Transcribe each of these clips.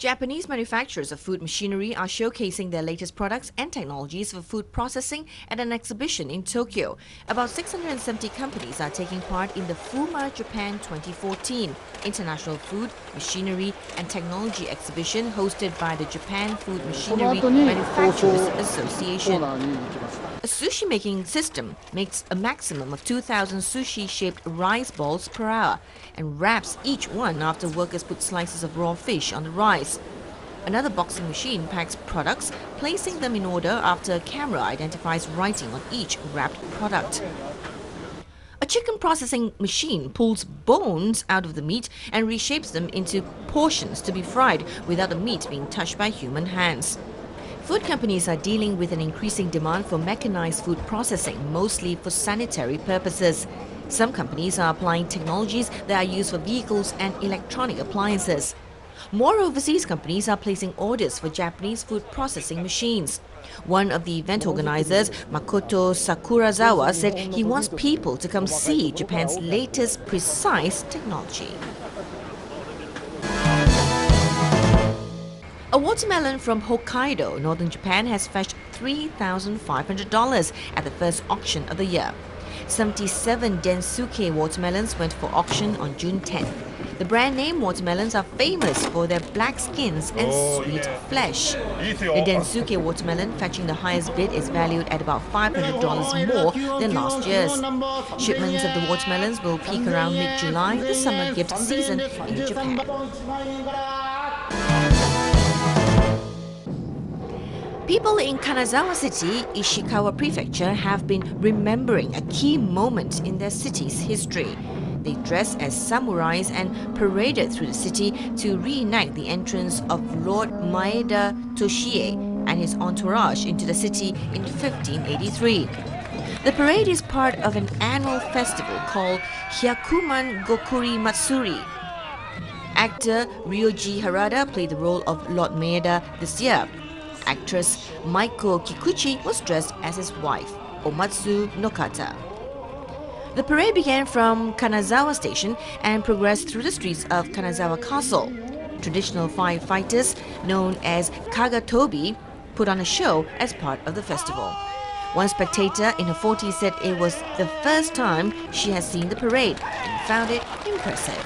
Japanese manufacturers of food machinery are showcasing their latest products and technologies for food processing at an exhibition in Tokyo. About 670 companies are taking part in the FUMA Japan 2014 International Food, Machinery and Technology Exhibition hosted by the Japan Food Machinery Manufacturers Association. A sushi-making system makes a maximum of 2,000 sushi-shaped rice balls per hour and wraps each one after workers put slices of raw fish on the rice. Another boxing machine packs products, placing them in order after a camera identifies writing on each wrapped product. A chicken processing machine pulls bones out of the meat and reshapes them into portions to be fried without the meat being touched by human hands. Food companies are dealing with an increasing demand for mechanized food processing, mostly for sanitary purposes. Some companies are applying technologies that are used for vehicles and electronic appliances. More overseas companies are placing orders for Japanese food processing machines. One of the event organizers, Makoto Sakurazawa, said he wants people to come see Japan's latest precise technology. A watermelon from Hokkaido, northern Japan, has fetched $3,500 at the first auction of the year. 77 Densuke watermelons went for auction on June 10th. The brand name watermelons are famous for their black skins and sweet flesh. The Densuke watermelon fetching the highest bid is valued at about $500 more than last year's. Shipments of the watermelons will peak around mid-July, the summer gift season in Japan. People in Kanazawa City, Ishikawa Prefecture, have been remembering a key moment in their city's history. They dressed as samurais and paraded through the city to reenact the entrance of Lord Maeda Toshie and his entourage into the city in 1583. The parade is part of an annual festival called Hyakuman Gokuri Matsuri. Actor Ryoji Harada played the role of Lord Maeda this year. Actress Maiko Kikuchi was dressed as his wife, Omatsu Nokata. The parade began from Kanazawa Station and progressed through the streets of Kanazawa Castle. Traditional firefighters, known as Kagatobi, put on a show as part of the festival. One spectator in her 40s said it was the first time she has seen the parade and found it impressive.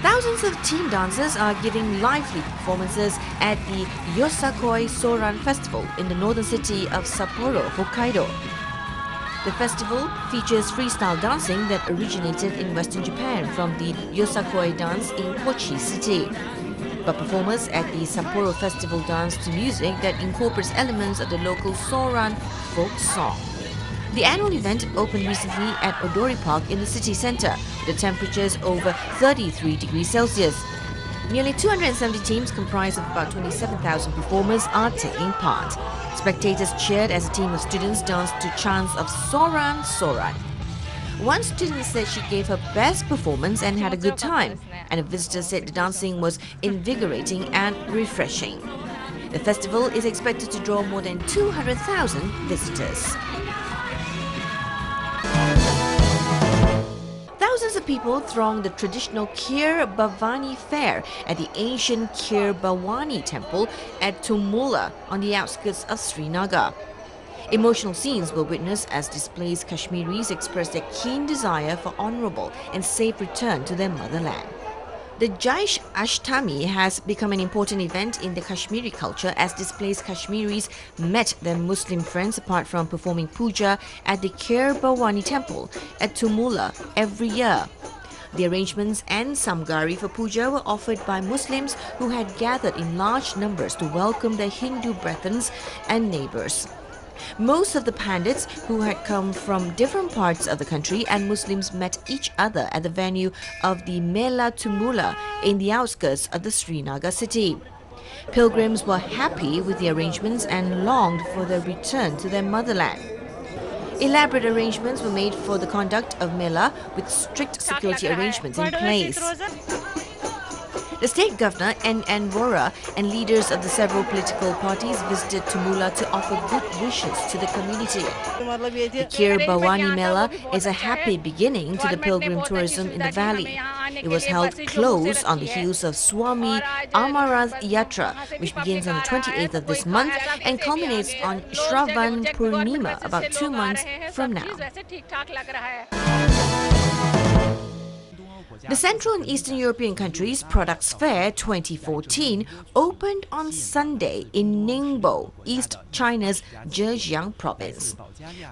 Thousands of team dancers are giving lively performances at the Yosakoi Soren Festival in the northern city of Sapporo, Hokkaido. The festival features freestyle dancing that originated in Western Japan from the Yosakoi dance in Kochi City. But performers at the Sapporo Festival dance to music that incorporates elements of the local Soren folk song. The annual event opened recently at Odori Park in the city centre, with the temperatures over 33 degrees Celsius. Nearly 270 teams comprised of about 27,000 performers are taking part. Spectators cheered as a team of students danced to chants of Soren, Soren. One student said she gave her best performance and had a good time, and a visitor said the dancing was invigorating and refreshing. The festival is expected to draw more than 200,000 visitors. Thousands of people thronged the traditional Kir Bhavani fair at the ancient Kir Bhavani temple at Tumula on the outskirts of Srinagar. Emotional scenes were witnessed as displaced Kashmiris expressed their keen desire for honourable and safe return to their motherland. The Jaish Ashtami has become an important event in the Kashmiri culture as displaced Kashmiris met their Muslim friends apart from performing puja at the Kir Bhavani temple at Tumula every year. The arrangements and samgari for puja were offered by Muslims who had gathered in large numbers to welcome their Hindu brethren and neighbours. Most of the pandits who had come from different parts of the country and Muslims met each other at the venue of the Mela Tumula in the outskirts of the Srinagar city. Pilgrims were happy with the arrangements and longed for their return to their motherland. Elaborate arrangements were made for the conduct of Mela with strict security arrangements in place. The state governor, N. Vora, and leaders of the several political parties visited Tumula to offer good wishes to the community. The Kir Bawani Mela is a happy beginning to the pilgrim tourism in the valley. It was held close on the heels of Swami Amarath Yatra, which begins on the 28th of this month and culminates on Shravan Purnima about 2 months from now. The Central and Eastern European countries Products Fair 2014 opened on Sunday in Ningbo, East China's Zhejiang province.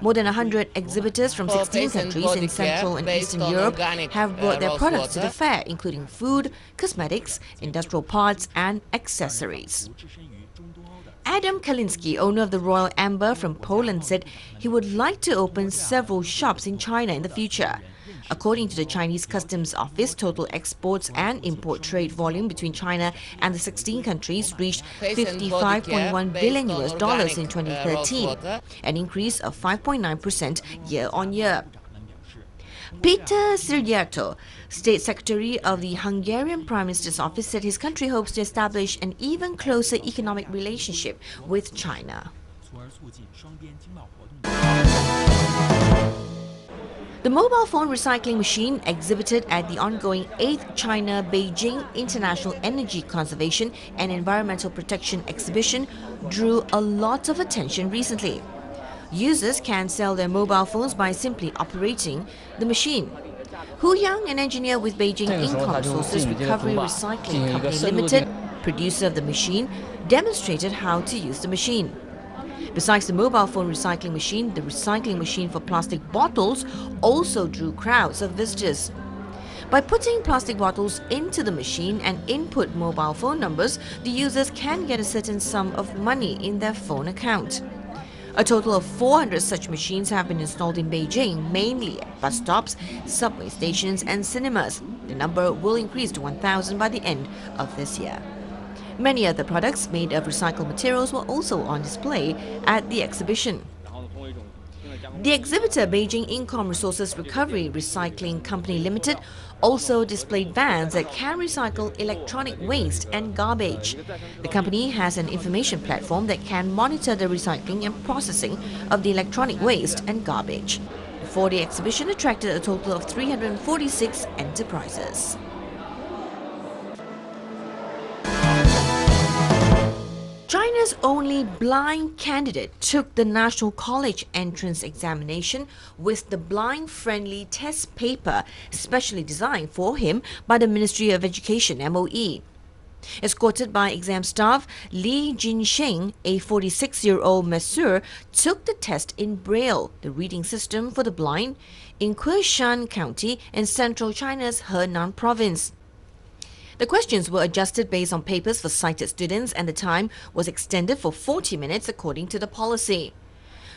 More than 100 exhibitors from 16 countries in Central and Eastern Europe have brought their products to the fair, including food, cosmetics, industrial parts and accessories. Adam Kalinski, owner of the Royal Amber from Poland, said he would like to open several shops in China in the future. According to the Chinese Customs Office, total exports and import trade volume between China and the 16 countries reached $55.1 billion in 2013, an increase of 5.9% year-on-year. Peter Sirjato, State Secretary of the Hungarian Prime Minister's Office, said his country hopes to establish an even closer economic relationship with China. The mobile phone recycling machine exhibited at the ongoing 8th China-Beijing International Energy Conservation and Environmental Protection Exhibition drew a lot of attention recently. Users can sell their mobile phones by simply operating the machine. Hu Yang, an engineer with Beijing Income Resources Recovery Recycling Company Limited, producer of the machine, demonstrated how to use the machine. Besides the mobile phone recycling machine, the recycling machine for plastic bottles also drew crowds of visitors. By putting plastic bottles into the machine and input mobile phone numbers, the users can get a certain sum of money in their phone account. A total of 400 such machines have been installed in Beijing, mainly at bus stops, subway stations and cinemas. The number will increase to 1,000 by the end of this year. Many other products made of recycled materials were also on display at the exhibition. The exhibitor, Beijing Income Resources Recovery Recycling Company Limited, also displayed vans that can recycle electronic waste and garbage. The company has an information platform that can monitor the recycling and processing of the electronic waste and garbage. The 4-day exhibition attracted a total of 346 enterprises. China's only blind candidate took the National College entrance examination with the blind-friendly test paper specially designed for him by the Ministry of Education (MOE). Escorted by exam staff, Li Jinxing, a 46-year-old masseur, took the test in Braille, the reading system for the blind, in Kunshan County in central China's Henan province. The questions were adjusted based on papers for sighted students, and the time was extended for 40 minutes according to the policy.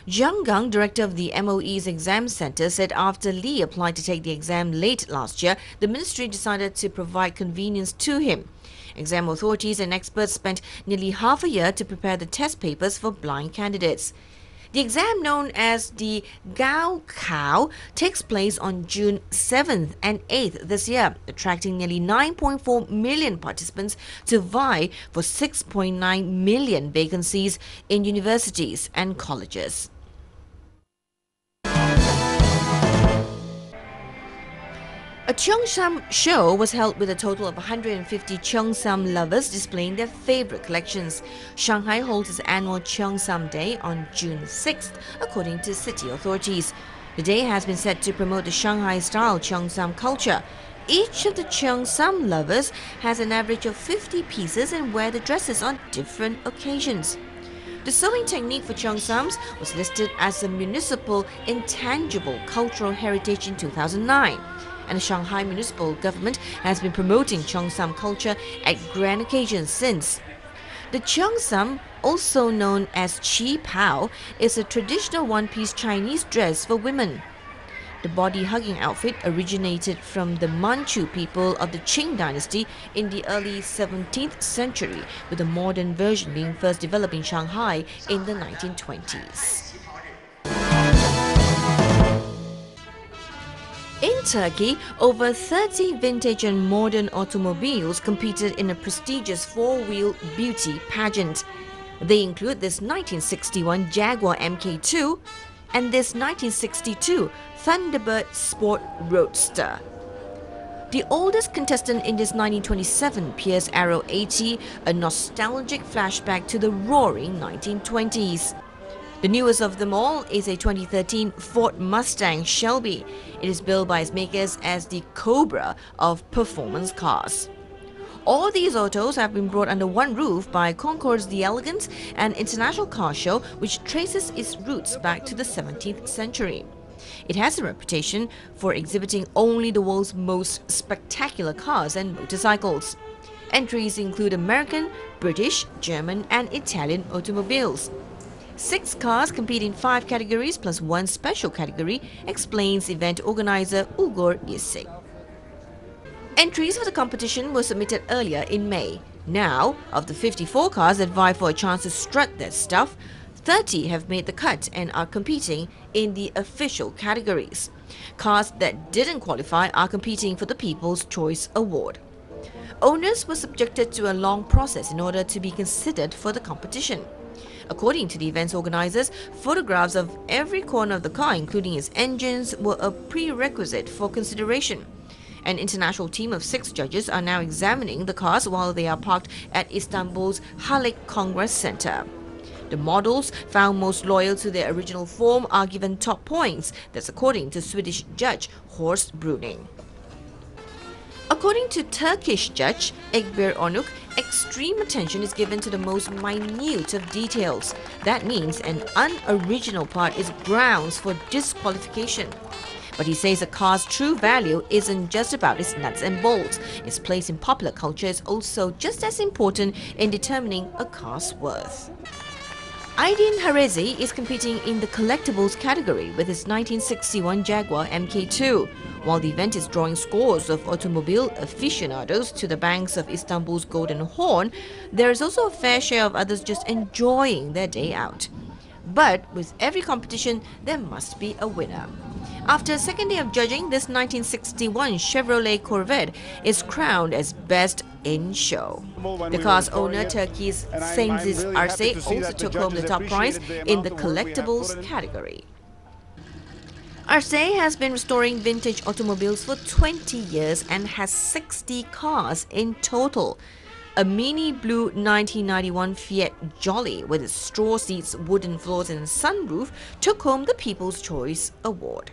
Zhang Gang, director of the MOE's exam center, said after Li applied to take the exam late last year, the ministry decided to provide convenience to him. Exam authorities and experts spent nearly half a year to prepare the test papers for blind candidates. The exam, known as the Gaokao, takes place on June 7th and 8th this year, attracting nearly 9.4 million participants to vie for 6.9 million vacancies in universities and colleges. A Chunshui Show was held with a total of 150 cheongsam lovers displaying their favorite collections. Shanghai holds its annual Cheongsam Day on June 6th, according to city authorities. The day has been set to promote the Shanghai-style cheongsam culture. Each of the cheongsam lovers has an average of 50 pieces and wear the dresses on different occasions. The sewing technique for cheongsams was listed as a municipal intangible cultural heritage in 2009. And the Shanghai municipal government has been promoting cheongsam culture at grand occasions since. The cheongsam, also known as qi pao, is a traditional one-piece Chinese dress for women. The body-hugging outfit originated from the Manchu people of the Qing dynasty in the early 17th century, with a modern version being first developed in Shanghai in the 1920s. In Turkey, over 30 vintage and modern automobiles competed in a prestigious four-wheel beauty pageant. They include this 1961 Jaguar MK2 and this 1962 Thunderbird Sport Roadster. The oldest contestant in this 1927 Pierce Arrow 80, a nostalgic flashback to the roaring 1920s. The newest of them all is a 2013 Ford Mustang Shelby. It is billed by its makers as the Cobra of performance cars. All these autos have been brought under one roof by Concours d'Elegance, an international car show which traces its roots back to the 17th century. It has a reputation for exhibiting only the world's most spectacular cars and motorcycles. Entries include American, British, German and Italian automobiles. 6 cars compete in 5 categories plus 1 special category, explains event organizer Ugor Yisik. Entries for the competition were submitted earlier in May. Now, of the 54 cars that vie for a chance to strut their stuff, 30 have made the cut and are competing in the official categories. Cars that didn't qualify are competing for the People's Choice Award. Owners were subjected to a long process in order to be considered for the competition. According to the event's organizers, photographs of every corner of the car, including its engines, were a prerequisite for consideration. An international team of 6 judges are now examining the cars while they are parked at Istanbul's Halik Congress Center. The models found most loyal to their original form are given top points. That's according to Swedish judge Horst Bruning. According to Turkish judge Ekber Onuk, extreme attention is given to the most minute of details. That means an unoriginal part is grounds for disqualification. But he says a car's true value isn't just about its nuts and bolts. Its place in popular culture is also just as important in determining a car's worth. Aydin Harezi is competing in the collectibles category with his 1961 Jaguar MK2. While the event is drawing scores of automobile aficionados to the banks of Istanbul's Golden Horn, there is also a fair share of others just enjoying their day out. But with every competition, there must be a winner. After a second day of judging, this 1961 Chevrolet Corvette is crowned as Best in Show. The car's owner, Turkey's Cengiz Arse, also took home the top prize in the collectibles category. Arse has been restoring vintage automobiles for 20 years and has 60 cars in total. A mini blue 1991 Fiat Jolly with its straw seats, wooden floors and sunroof took home the People's Choice Award.